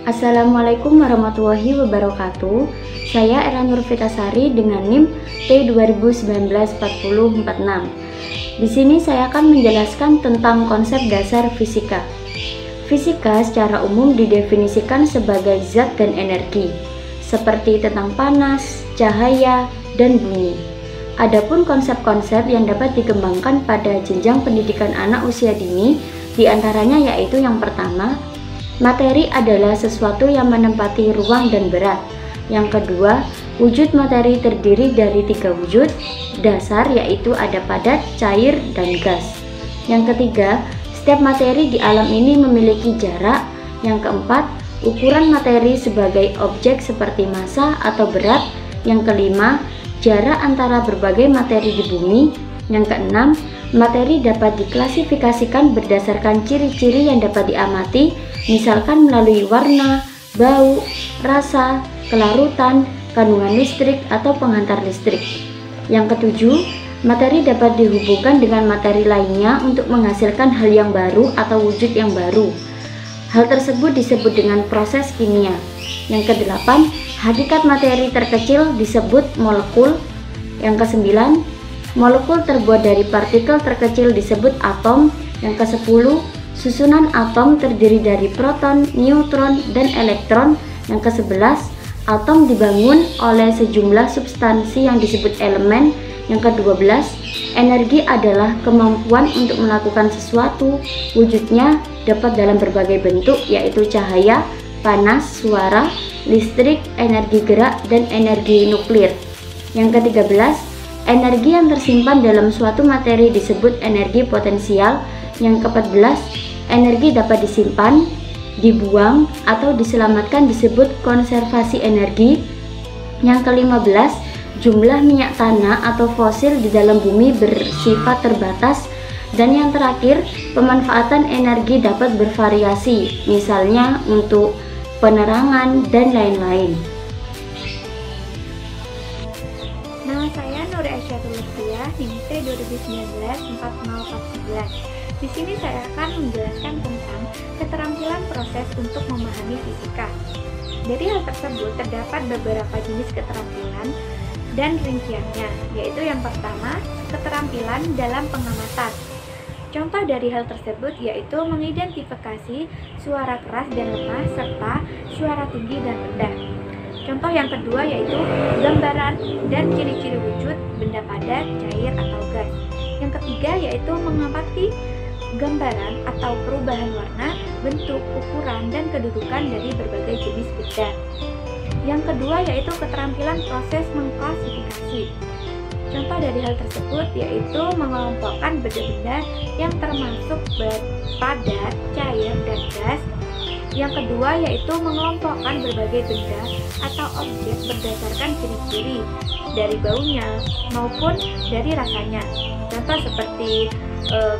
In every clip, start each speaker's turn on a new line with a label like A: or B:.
A: Assalamualaikum warahmatullahi wabarakatuh. Saya Era Nurfitasari dengan NIM T20194046. Di sini saya akan menjelaskan tentang konsep dasar fisika. Fisika secara umum didefinisikan sebagai zat dan energi, seperti tentang panas, cahaya, dan bumi. Adapun konsep-konsep yang dapat dikembangkan pada jenjang pendidikan anak usia dini, diantaranya yaitu yang pertama, materi adalah sesuatu yang menempati ruang dan berat. Yang kedua, wujud materi terdiri dari 3 wujud dasar, yaitu ada padat, cair, dan gas. Yang ketiga, setiap materi di alam ini memiliki jarak. Yang keempat, ukuran materi sebagai objek seperti massa atau berat. Yang kelima, jarak antara berbagai materi di bumi. Yang keenam, materi dapat diklasifikasikan berdasarkan ciri-ciri yang dapat diamati, misalkan melalui warna, bau, rasa, kelarutan, kandungan listrik, atau penghantar listrik. Yang ketujuh, materi dapat dihubungkan dengan materi lainnya untuk menghasilkan hal yang baru atau wujud yang baru. Hal tersebut disebut dengan proses kimia. Yang kedelapan, hakikat materi terkecil disebut molekul. Yang kesembilan, molekul terbuat dari partikel terkecil disebut atom. Yang ke-10, susunan atom terdiri dari proton, neutron, dan elektron. Yang ke-11, atom dibangun oleh sejumlah substansi yang disebut elemen. Yang ke-12, energi adalah kemampuan untuk melakukan sesuatu. Wujudnya dapat dalam berbagai bentuk, yaitu cahaya, panas, suara, listrik, energi gerak, dan energi nuklir. Yang ke-13, energi yang tersimpan dalam suatu materi disebut energi potensial. Yang ke-14, energi dapat disimpan, dibuang, atau diselamatkan disebut konservasi energi. Yang ke-15, jumlah minyak tanah atau fosil di dalam bumi bersifat terbatas. Dan yang terakhir, pemanfaatan energi dapat bervariasi, misalnya untuk penerangan dan lain-lain.
B: Nama saya Nur Aisyatul Lutfiyah, NIM T20194011. Di sini saya akan menjelaskan tentang keterampilan proses untuk memahami fisika. Dari hal tersebut terdapat beberapa jenis keterampilan dan rinciannya, yaitu yang pertama, keterampilan dalam pengamatan. Contoh dari hal tersebut yaitu mengidentifikasi suara keras dan lemah serta suara tinggi dan rendah. Contoh yang kedua yaitu gambaran dan ciri-ciri wujud benda padat, cair, atau gas. Yang ketiga yaitu mengamati gambaran atau perubahan warna, bentuk, ukuran, dan kedudukan dari berbagai jenis benda. Yang kedua yaitu keterampilan proses mengklasifikasi. Contoh dari hal tersebut yaitu mengelompokkan benda-benda yang termasuk padat, cair, dan gas. Yang kedua yaitu mengelompokkan berbagai benda atau objek berdasarkan ciri-ciri dari baunya maupun dari rasanya. Contoh seperti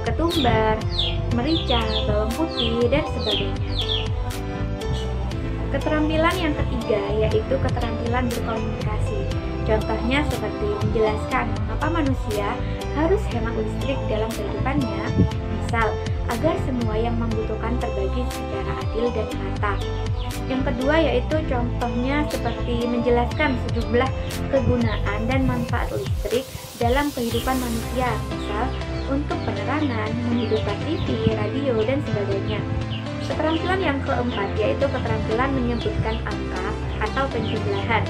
B: ketumbar, merica, bawang putih, dan sebagainya. Keterampilan yang ketiga yaitu keterampilan berkomunikasi. Contohnya seperti menjelaskan mengapa manusia harus hemat listrik dalam kehidupannya, misal agar semua yang membutuhkan terbagi secara adil dan merata. Yang kedua yaitu contohnya seperti menjelaskan sejumlah kegunaan dan manfaat listrik dalam kehidupan manusia, misal untuk penerangan, menghidupkan TV, radio, dan sebagainya. Keterampilan yang keempat yaitu keterampilan menyebutkan angka atau penjumlahan.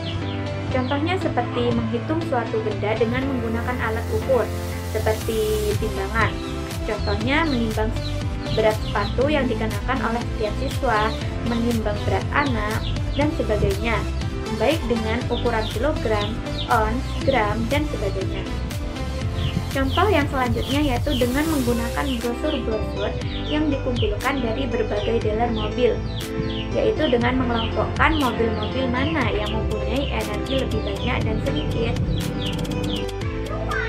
B: Contohnya seperti menghitung suatu benda dengan menggunakan alat ukur seperti timbangan. Contohnya menimbang berat sepatu yang dikenakan oleh setiap siswa, menimbang berat anak, dan sebagainya, baik dengan ukuran kilogram, ons, gram, dan sebagainya. Contoh yang selanjutnya yaitu dengan menggunakan brosur-brosur yang dikumpulkan dari berbagai dealer mobil, yaitu dengan mengelompokkan mobil-mobil mana yang mempunyai energi lebih banyak dan sedikit.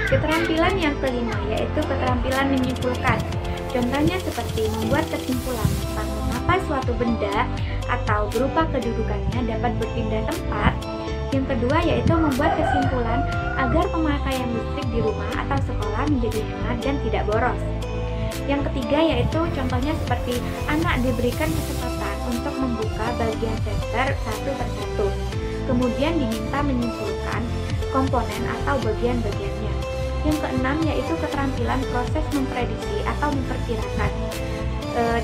B: Keterampilan yang kelima yaitu keterampilan menyimpulkan. Contohnya seperti membuat kesimpulan tentang mengapa suatu benda atau berupa kedudukannya dapat berpindah tempat. Yang kedua yaitu membuat kesimpulan agar pemakaian listrik di rumah atau sekolah menjadi hemat dan tidak boros. Yang ketiga yaitu contohnya seperti anak diberikan kesempatan untuk membuka bagian senter satu persatu. Kemudian diminta menyimpulkan komponen atau bagian-bagiannya. Yang keenam yaitu keterampilan proses memprediksi atau memperkirakan.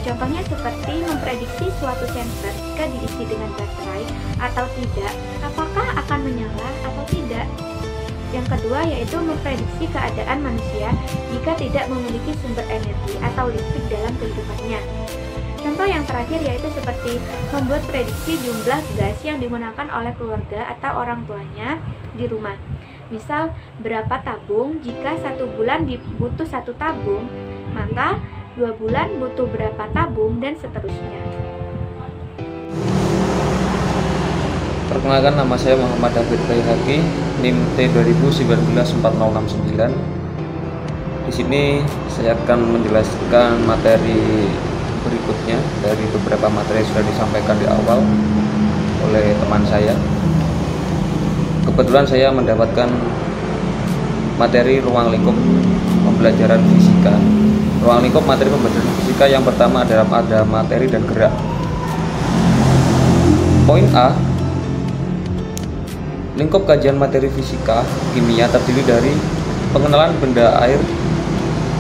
B: Contohnya seperti memprediksi suatu senter jika diisi dengan baterai atau tidak, apakah akan menyala atau tidak. Yang kedua yaitu memprediksi keadaan manusia jika tidak memiliki sumber energi atau listrik dalam kehidupannya. Contoh yang terakhir yaitu seperti membuat prediksi jumlah gas yang digunakan oleh keluarga atau orang tuanya di rumah. Misal, berapa tabung, jika 1 bulan butuh 1 tabung, maka 2 bulan butuh berapa tabung, dan seterusnya.
C: Perkenalkan, nama saya Muhammad David Baihaqi, NIM T2019-4069. Di sini saya akan menjelaskan materi berikutnya dari beberapa materi yang sudah disampaikan di awal oleh teman saya. Kebetulan saya mendapatkan materi ruang lingkup pembelajaran fisika. Ruang lingkup materi pembelajaran fisika yang pertama adalah ada materi dan gerak. Poin A, lingkup kajian materi fisika kimia terdiri dari pengenalan benda air,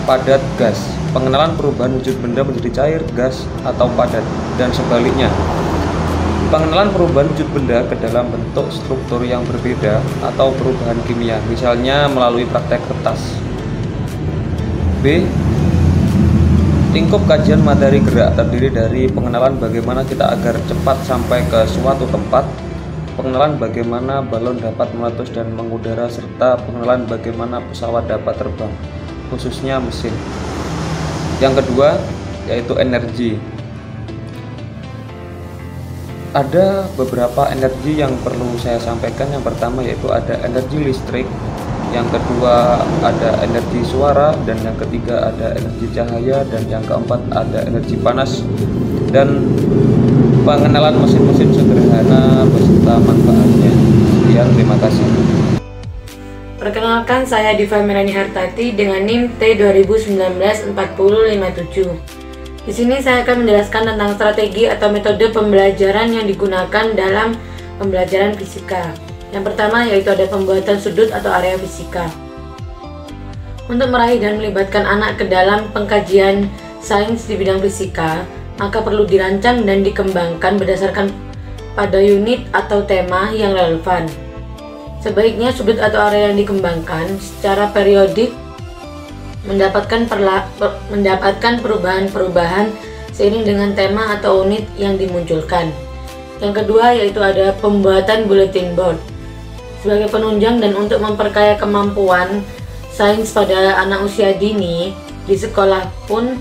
C: padat, gas, pengenalan perubahan wujud benda menjadi cair, gas, atau padat, dan sebaliknya. Pengenalan perubahan wujud benda ke dalam bentuk struktur yang berbeda atau perubahan kimia, misalnya melalui praktek kertas. B, lingkup kajian materi gerak terdiri dari pengenalan bagaimana kita agar cepat sampai ke suatu tempat, pengenalan bagaimana balon dapat meletus dan mengudara, serta pengenalan bagaimana pesawat dapat terbang, khususnya mesin. Yang kedua yaitu energi. Ada beberapa energi yang perlu saya sampaikan. Yang pertama yaitu ada energi listrik, yang kedua ada energi suara, dan yang ketiga ada energi cahaya, dan yang keempat ada energi panas, dan pengenalan mesin-mesin sederhana beserta manfaatnya. Sekian, terima kasih.
D: Perkenalkan, saya Diva Melani Hartati dengan NIM T2019-4057. Di sini saya akan menjelaskan tentang strategi atau metode pembelajaran yang digunakan dalam pembelajaran fisika. Yang pertama yaitu ada pembuatan sudut atau area fisika. Untuk meraih dan melibatkan anak ke dalam pengkajian sains di bidang fisika, maka perlu dirancang dan dikembangkan berdasarkan pada unit atau tema yang relevan. Sebaiknya sudut atau area yang dikembangkan secara periodik mendapatkan perubahan-perubahan seiring dengan tema atau unit yang dimunculkan. Yang kedua yaitu ada pembuatan bulletin board. Sebagai penunjang dan untuk memperkaya kemampuan sains pada anak usia dini, di sekolah pun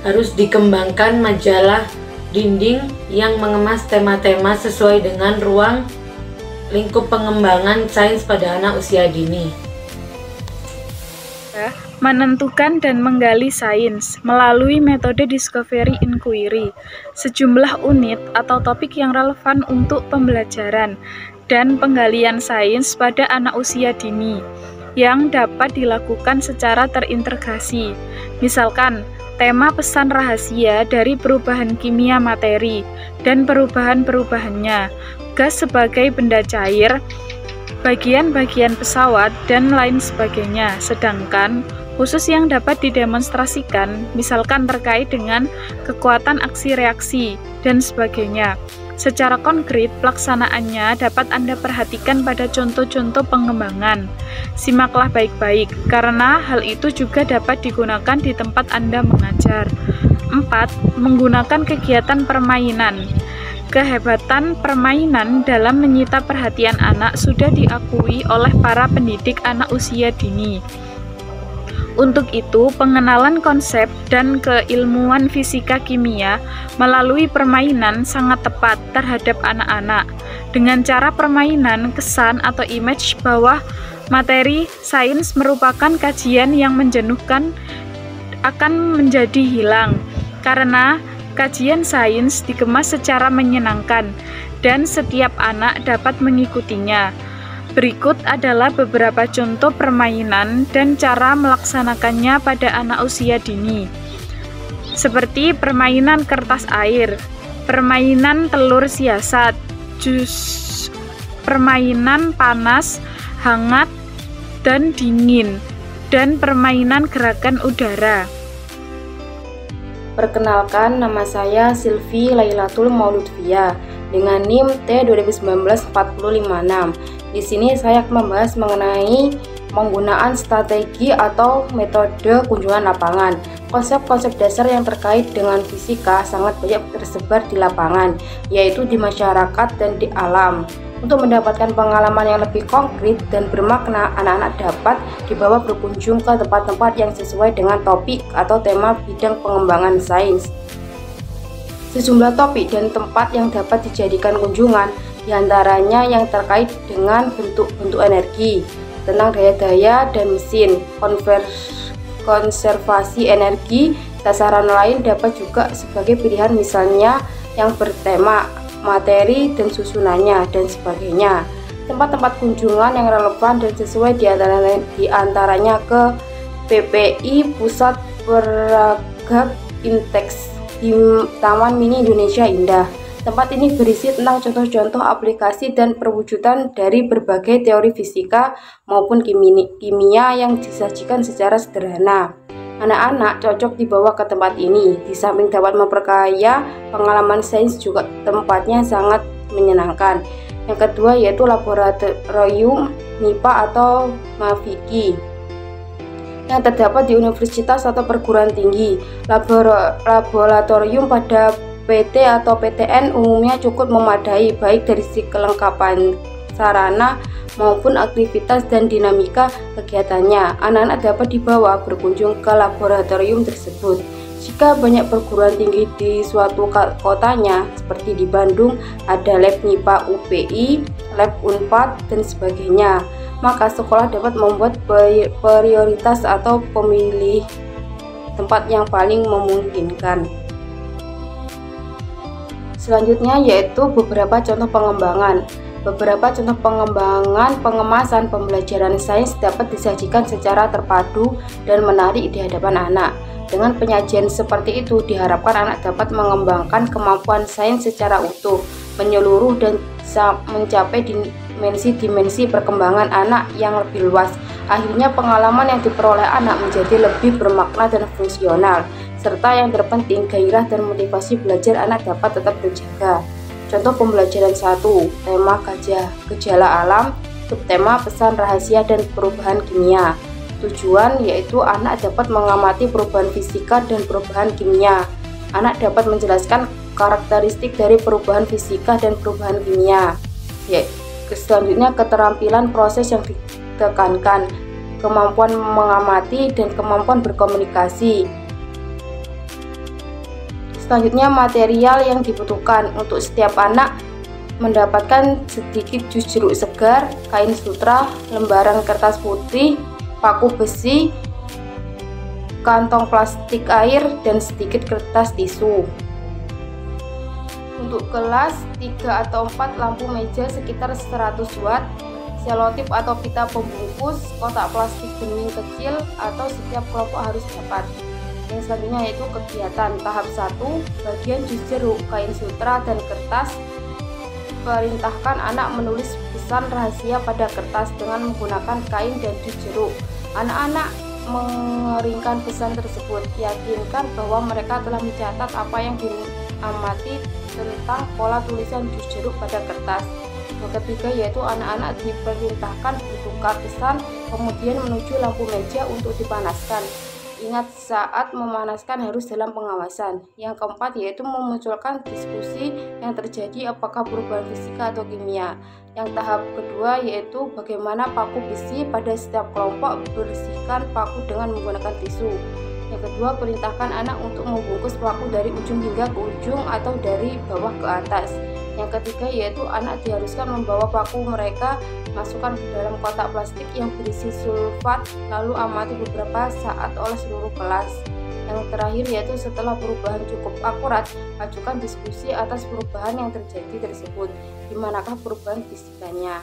D: harus dikembangkan majalah dinding yang mengemas tema-tema sesuai dengan ruang lingkup pengembangan sains pada anak usia dini.
E: Menentukan dan menggali sains melalui metode discovery inquiry, sejumlah unit atau topik yang relevan untuk pembelajaran dan penggalian sains pada anak usia dini yang dapat dilakukan secara terintegrasi. Misalkan, tema pesan rahasia dari perubahan kimia materi dan perubahan-perubahannya, gas sebagai benda cair, bagian-bagian pesawat, dan lain sebagainya. Sedangkan khusus yang dapat didemonstrasikan, misalkan terkait dengan kekuatan aksi reaksi, dan sebagainya. Secara konkret, pelaksanaannya dapat Anda perhatikan pada contoh-contoh pengembangan. Simaklah baik-baik, karena hal itu juga dapat digunakan di tempat Anda mengajar. 4. Menggunakan kegiatan permainan. Kehebatan permainan dalam menyita perhatian anak sudah diakui oleh para pendidik anak usia dini. Untuk itu, pengenalan konsep dan keilmuan fisika kimia melalui permainan sangat tepat terhadap anak-anak. Dengan cara permainan, kesan atau image bahwa materi sains merupakan kajian yang menjenuhkan akan menjadi hilang, karena kajian sains dikemas secara menyenangkan dan setiap anak dapat mengikutinya. Berikut adalah beberapa contoh permainan dan cara melaksanakannya pada anak usia dini. seperti permainan kertas air, permainan telur siasat, permainan panas, hangat, dan dingin, dan permainan gerakan udara.
F: Perkenalkan, nama saya Silvi Lailatul Mauludvia dengan NIM T2019-4056. Di sini saya akan membahas mengenai penggunaan strategi atau metode kunjungan lapangan. Konsep-konsep dasar yang terkait dengan fisika sangat banyak tersebar di lapangan, yaitu di masyarakat dan di alam. Untuk mendapatkan pengalaman yang lebih konkret dan bermakna, anak-anak dapat dibawa berkunjung ke tempat-tempat yang sesuai dengan topik atau tema bidang pengembangan sains. Sejumlah topik dan tempat yang dapat dijadikan kunjungan, diantaranya yang terkait dengan bentuk-bentuk energi, tentang daya-daya dan mesin, konservasi energi. Sasaran lain dapat juga sebagai pilihan, misalnya yang bertema materi dan susunannya dan sebagainya. Tempat-tempat kunjungan yang relevan dan sesuai diantaranya ke PPI Pusat Peragak Intex di Taman Mini Indonesia Indah. Tempat ini berisi tentang contoh-contoh aplikasi dan perwujudan dari berbagai teori fisika maupun kimia yang disajikan secara sederhana. Anak-anak cocok dibawa ke tempat ini. Di samping dapat memperkaya pengalaman sains, juga tempatnya sangat menyenangkan. Yang kedua yaitu laboratorium MIPA atau Maviki yang terdapat di universitas atau perguruan tinggi. Laboratorium pada PT atau PTN umumnya cukup memadai, baik dari sisi kelengkapan sarana maupun aktivitas dan dinamika kegiatannya. Anak-anak dapat dibawa berkunjung ke laboratorium tersebut. Jika banyak perguruan tinggi di suatu kotanya, seperti di Bandung ada lab MIPA UPI, lab Unpad, dan sebagainya, maka sekolah dapat membuat prioritas atau pemilih tempat yang paling memungkinkan. Selanjutnya yaitu beberapa contoh pengembangan. Beberapa contoh pengembangan pengemasan pembelajaran sains dapat disajikan secara terpadu dan menarik di hadapan anak. Dengan penyajian seperti itu, diharapkan anak dapat mengembangkan kemampuan sains secara utuh, menyeluruh, dan mencapai dimensi-dimensi perkembangan anak yang lebih luas. Akhirnya pengalaman yang diperoleh anak menjadi lebih bermakna dan fungsional, serta yang terpenting, gairah dan motivasi belajar anak dapat tetap terjaga. Contoh pembelajaran 1, tema gejala alam, subtema pesan rahasia dan perubahan kimia. Tujuan yaitu anak dapat mengamati perubahan fisika dan perubahan kimia. Anak dapat menjelaskan karakteristik dari perubahan fisika dan perubahan kimia. Selanjutnya keterampilan proses yang ditekankan, kemampuan mengamati dan kemampuan berkomunikasi. Selanjutnya material yang dibutuhkan untuk setiap anak mendapatkan sedikit jus jeruk segar, kain sutra, lembaran kertas putih, paku besi, kantong plastik air, dan sedikit kertas tisu. Untuk kelas 3 atau 4 lampu meja sekitar 100 watt, selotip atau pita pembungkus, kotak plastik bening kecil atau setiap kelompok harus dapat. Yang selanjutnya yaitu kegiatan tahap 1, bagian jus jeruk, kain sutra, dan kertas. Perintahkan anak menulis pesan rahasia pada kertas dengan menggunakan kain dan jus jeruk. Anak-anak mengeringkan pesan tersebut. Yakinkan bahwa mereka telah mencatat apa yang diamati tentang pola tulisan jus jeruk pada kertas. Yang ketiga yaitu anak-anak diperintahkan bertukar pesan, kemudian menuju lampu meja untuk dipanaskan. Ingat, saat memanaskan harus dalam pengawasan. Yang keempat yaitu memunculkan diskusi yang terjadi apakah perubahan fisika atau kimia. Yang tahap kedua yaitu bagaimana paku besi pada setiap kelompok, bersihkan paku dengan menggunakan tisu. Yang kedua, perintahkan anak untuk membungkus paku dari ujung hingga ke ujung atau dari bawah ke atas. Yang ketiga yaitu anak diharuskan membawa paku mereka, masukkan ke dalam kotak plastik yang berisi sulfat, lalu amati beberapa saat oleh seluruh kelas. Yang terakhir yaitu setelah perubahan cukup akurat, ajukan diskusi atas perubahan yang terjadi tersebut. Di manakah perubahan fisikanya?